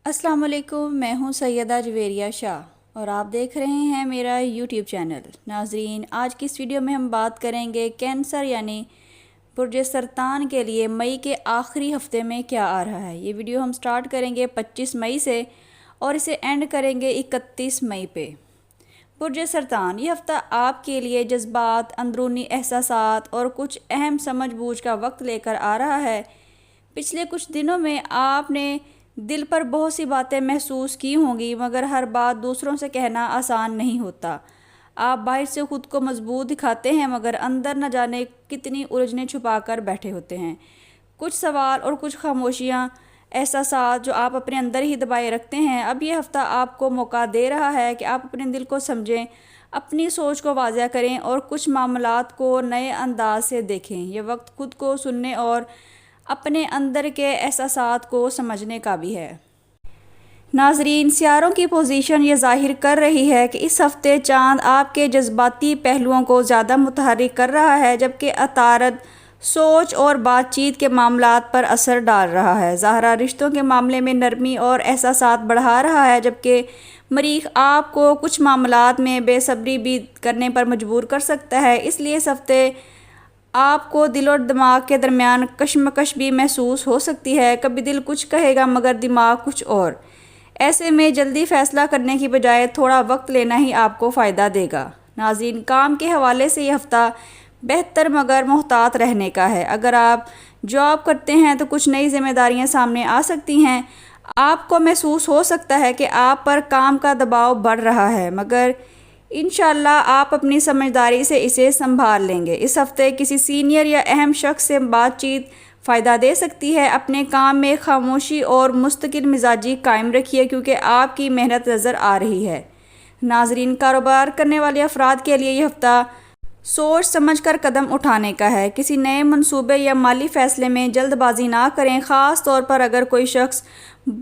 السلام علیکم، میں ہوں سیدہ جویریہ شاہ اور آپ دیکھ رہے ہیں میرا یوٹیوب چینل۔ ناظرین، آج کی اس ویڈیو میں ہم بات کریں گے کینسر یعنی برج سرطان کے لیے مئی کے آخری ہفتے میں کیا آ رہا ہے۔ یہ ویڈیو ہم سٹارٹ کریں گے 25 مئی سے اور اسے اینڈ کریں گے 31 مئی پہ۔ برج سرطان، یہ ہفتہ آپ کے لیے جذبات، اندرونی احساسات اور کچھ اہم سمجھ بوجھ کا وقت لے کر آ رہا ہے۔ پچھلے کچھ دنوں میں آپ نے دل پر بہت سی باتیں محسوس کی ہوں گی، مگر ہر بات دوسروں سے کہنا آسان نہیں ہوتا۔ آپ باہر سے خود کو مضبوط دکھاتے ہیں مگر اندر نہ جانے کتنی الجھنیں چھپا کر بیٹھے ہوتے ہیں۔ کچھ سوال اور کچھ خاموشیاں، احساسات جو آپ اپنے اندر ہی دبائے رکھتے ہیں۔ اب یہ ہفتہ آپ کو موقع دے رہا ہے کہ آپ اپنے دل کو سمجھیں، اپنی سوچ کو واضح کریں اور کچھ معاملات کو نئے انداز سے دیکھیں۔ یہ وقت خود کو سننے اور اپنے اندر کے احساسات کو سمجھنے کا بھی ہے۔ ناظرین، سیاروں کی پوزیشن یہ ظاہر کر رہی ہے کہ اس ہفتے چاند آپ کے جذباتی پہلوؤں کو زیادہ متحرک کر رہا ہے، جبکہ عطارد سوچ اور بات چیت کے معاملات پر اثر ڈال رہا ہے۔ زہرہ رشتوں کے معاملے میں نرمی اور احساسات بڑھا رہا ہے، جبکہ مریخ آپ کو کچھ معاملات میں بے صبری بھی کرنے پر مجبور کر سکتا ہے۔ اس لیے اس ہفتے آپ کو دل اور دماغ کے درمیان کشمکش بھی محسوس ہو سکتی ہے۔ کبھی دل کچھ کہے گا مگر دماغ کچھ اور۔ ایسے میں جلدی فیصلہ کرنے کی بجائے تھوڑا وقت لینا ہی آپ کو فائدہ دے گا۔ ناظرین، کام کے حوالے سے یہ ہفتہ بہتر مگر محتاط رہنے کا ہے۔ اگر آپ جاب کرتے ہیں تو کچھ نئی ذمہ داریاں سامنے آ سکتی ہیں۔ آپ کو محسوس ہو سکتا ہے کہ آپ پر کام کا دباؤ بڑھ رہا ہے، مگر انشاءاللہ آپ اپنی سمجھداری سے اسے سنبھال لیں گے۔ اس ہفتے کسی سینئر یا اہم شخص سے بات چیت فائدہ دے سکتی ہے۔ اپنے کام میں خاموشی اور مستقل مزاجی قائم رکھیے کیونکہ آپ کی محنت نظر آ رہی ہے۔ ناظرین، کاروبار کرنے والے افراد کے لیے یہ ہفتہ سوچ سمجھ کر قدم اٹھانے کا ہے۔ کسی نئے منصوبے یا مالی فیصلے میں جلد بازی نہ کریں، خاص طور پر اگر کوئی شخص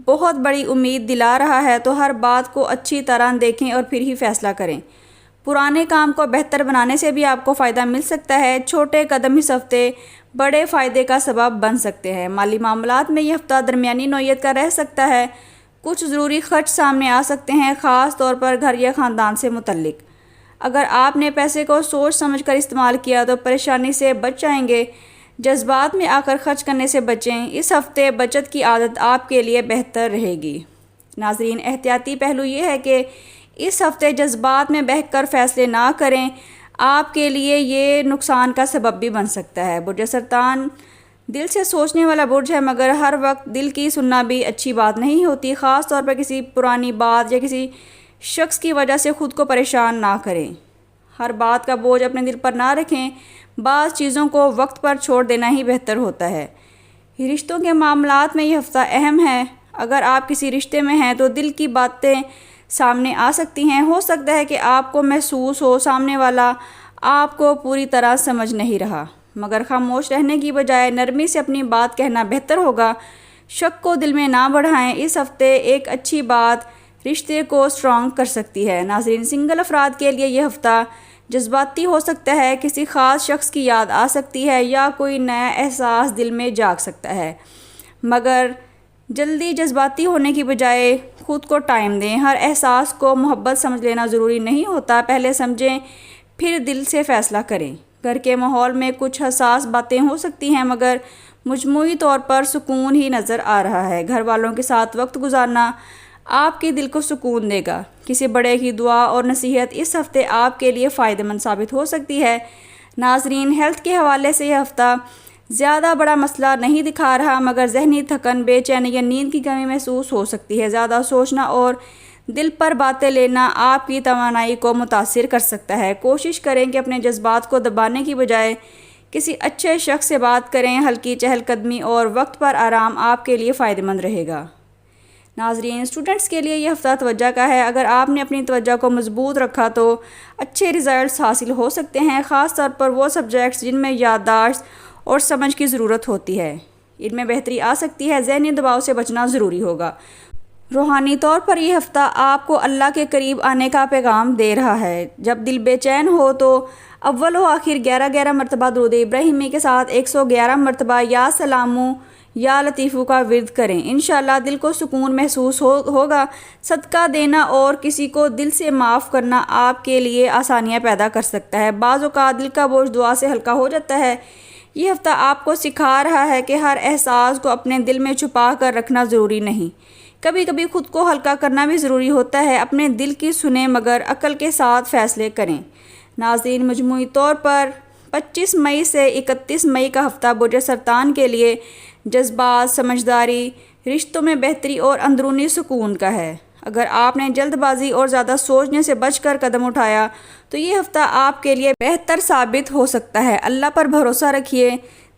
بہت بڑی امید دلا رہا ہے تو ہر بات کو اچھی طرح دیکھیں اور پھر ہی فیصلہ کریں۔ پرانے کام کو بہتر بنانے سے بھی آپ کو فائدہ مل سکتا ہے۔ چھوٹے قدم اس ہفتے بڑے فائدے کا سبب بن سکتے ہیں۔ مالی معاملات میں یہ ہفتہ درمیانی نوعیت کا رہ سکتا ہے۔ کچھ ضروری خرچ سامنے آ سکتے ہیں، خاص طور پر گھر یا خاندان سے متعلق۔ اگر آپ نے پیسے کو سوچ سمجھ کر استعمال کیا تو پریشانی سے بچ جائیں گے۔ جذبات میں آ کر خرچ کرنے سے بچیں۔ اس ہفتے بچت کی عادت آپ کے لیے بہتر رہے گی۔ ناظرین، احتیاطی پہلو یہ ہے کہ اس ہفتے جذبات میں بہہ کر فیصلے نہ کریں، آپ کے لیے یہ نقصان کا سبب بھی بن سکتا ہے۔ برج سرطان دل سے سوچنے والا برج ہے، مگر ہر وقت دل کی سننا بھی اچھی بات نہیں ہوتی۔ خاص طور پر کسی پرانی بات یا کسی شخص کی وجہ سے خود کو پریشان نہ کریں۔ ہر بات کا بوجھ اپنے دل پر نہ رکھیں، بعض چیزوں کو وقت پر چھوڑ دینا ہی بہتر ہوتا ہے۔ رشتوں کے معاملات میں یہ ہفتہ اہم ہے۔ اگر آپ کسی رشتے میں ہیں تو دل کی باتیں سامنے آ سکتی ہیں۔ ہو سکتا ہے کہ آپ کو محسوس ہو سامنے والا آپ کو پوری طرح سمجھ نہیں رہا، مگر خاموش رہنے کی بجائے نرمی سے اپنی بات کہنا بہتر ہوگا۔ شک کو دل میں نہ بڑھائیں۔ اس ہفتے ایک اچھی بات رشتے کو اسٹرانگ کر سکتی ہے۔ ناظرین، سنگل افراد کے لیے یہ ہفتہ جذباتی ہو سکتا ہے۔ کسی خاص شخص کی یاد آ سکتی ہے یا کوئی نیا احساس دل میں جاگ سکتا ہے، مگر جلدی جذباتی ہونے کی بجائے خود کو ٹائم دیں۔ ہر احساس کو محبت سمجھ لینا ضروری نہیں ہوتا، پہلے سمجھیں پھر دل سے فیصلہ کریں۔ گھر کے ماحول میں کچھ حساس باتیں ہو سکتی ہیں، مگر مجموعی طور پر سکون ہی نظر آ رہا ہے۔ گھر والوں کے ساتھ وقت گزارنا آپ کے دل کو سکون دے گا۔ کسی بڑے کی دعا اور نصیحت اس ہفتے آپ کے لیے فائدہ مند ثابت ہو سکتی ہے۔ ناظرین، ہیلتھ کے حوالے سے یہ ہفتہ زیادہ بڑا مسئلہ نہیں دکھا رہا، مگر ذہنی تھکن، بے چینی یا نیند کی کمی محسوس ہو سکتی ہے۔ زیادہ سوچنا اور دل پر باتیں لینا آپ کی توانائی کو متاثر کر سکتا ہے۔ کوشش کریں کہ اپنے جذبات کو دبانے کی بجائے کسی اچھے شخص سے بات کریں۔ ہلکی چہل قدمی اور وقت پر آرام آپ کے لیے فائدہ مند رہے گا۔ ناظرین، اسٹوڈنٹس کے لیے یہ ہفتہ توجہ کا ہے۔ اگر آپ نے اپنی توجہ کو مضبوط رکھا تو اچھے رزلٹس حاصل ہو سکتے ہیں، خاص طور پر وہ سبجیکٹس جن میں یادداشت اور سمجھ کی ضرورت ہوتی ہے۔ ان میں بہتری آ سکتی ہے۔ ذہنی دباؤ سے بچنا ضروری ہوگا۔ روحانی طور پر یہ ہفتہ آپ کو اللہ کے قریب آنے کا پیغام دے رہا ہے۔ جب دل بے چین ہو تو اول و آخر 11 مرتبہ درود ابراہیمی کے ساتھ 111 مرتبہ یا سلامو یا لطیفو کا ورد کریں، انشاءاللہ دل کو سکون محسوس ہوگا۔ صدقہ دینا اور کسی کو دل سے معاف کرنا آپ کے لیے آسانیاں پیدا کر سکتا ہے۔ بعض اوقات دل کا بوجھ دعا سے ہلکا ہو جاتا ہے۔ یہ ہفتہ آپ کو سکھا رہا ہے کہ ہر احساس کو اپنے دل میں چھپا کر رکھنا ضروری نہیں، کبھی کبھی خود کو ہلکا کرنا بھی ضروری ہوتا ہے۔ اپنے دل کی سنیں مگر عقل کے ساتھ فیصلے کریں۔ ناظرین، مجموعی طور پر 25 مئی سے 31 مئی کا ہفتہ برج سرطان کے لیے جذبات، سمجھداری، رشتوں میں بہتری اور اندرونی سکون کا ہے۔ اگر آپ نے جلد بازی اور زیادہ سوچنے سے بچ کر قدم اٹھایا تو یہ ہفتہ آپ کے لیے بہتر ثابت ہو سکتا ہے۔ اللہ پر بھروسہ رکھیے،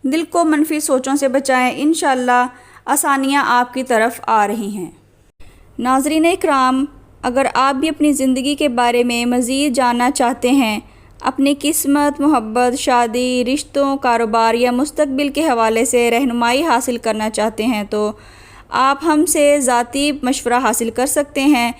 دل کو منفی سوچوں سے بچائیں، انشاءاللہ آسانیاں آپ کی طرف آ رہی ہیں۔ ناظرین اکرام، اگر آپ بھی اپنی زندگی کے بارے میں مزید جاننا چاہتے ہیں، اپنی قسمت، محبت، شادی، رشتوں، کاروبار یا مستقبل کے حوالے سے رہنمائی حاصل کرنا چاہتے ہیں تو آپ ہم سے ذاتی مشورہ حاصل کر سکتے ہیں۔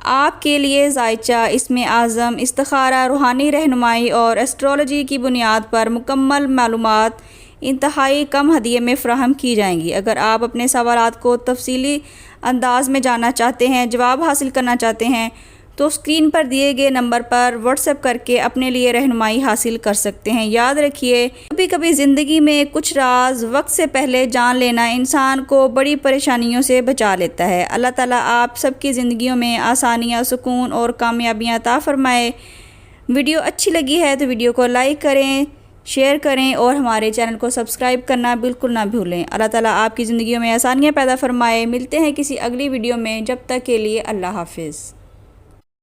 آپ کے لیے ذائچہ، اسم اعظم، استخارہ، روحانی رہنمائی اور ایسٹرولوجی کی بنیاد پر مکمل معلومات انتہائی کم ہدیے میں فراہم کی جائیں گی۔ اگر آپ اپنے سوالات کو تفصیلی انداز میں جاننا چاہتے ہیں، جواب حاصل کرنا چاہتے ہیں تو اسکرین پر دیے گئے نمبر پر واٹس ایپ کر کے اپنے لیے رہنمائی حاصل کر سکتے ہیں۔ یاد رکھیے، کبھی کبھی زندگی میں کچھ راز وقت سے پہلے جان لینا انسان کو بڑی پریشانیوں سے بچا لیتا ہے۔ اللہ تعالیٰ آپ سب کی زندگیوں میں آسانیاں، سکون اور کامیابیاں عطا فرمائے۔ ویڈیو اچھی لگی ہے تو ویڈیو کو لائک کریں، شیئر کریں اور ہمارے چینل کو سبسکرائب کرنا بالکل نہ بھولیں۔ اللہ تعالیٰ آپ کی زندگیوں میں آسانیاں پیدا فرمائے۔ ملتے ہیں کسی اگلی ویڈیو میں، جب تک کے لیے اللہ حافظ۔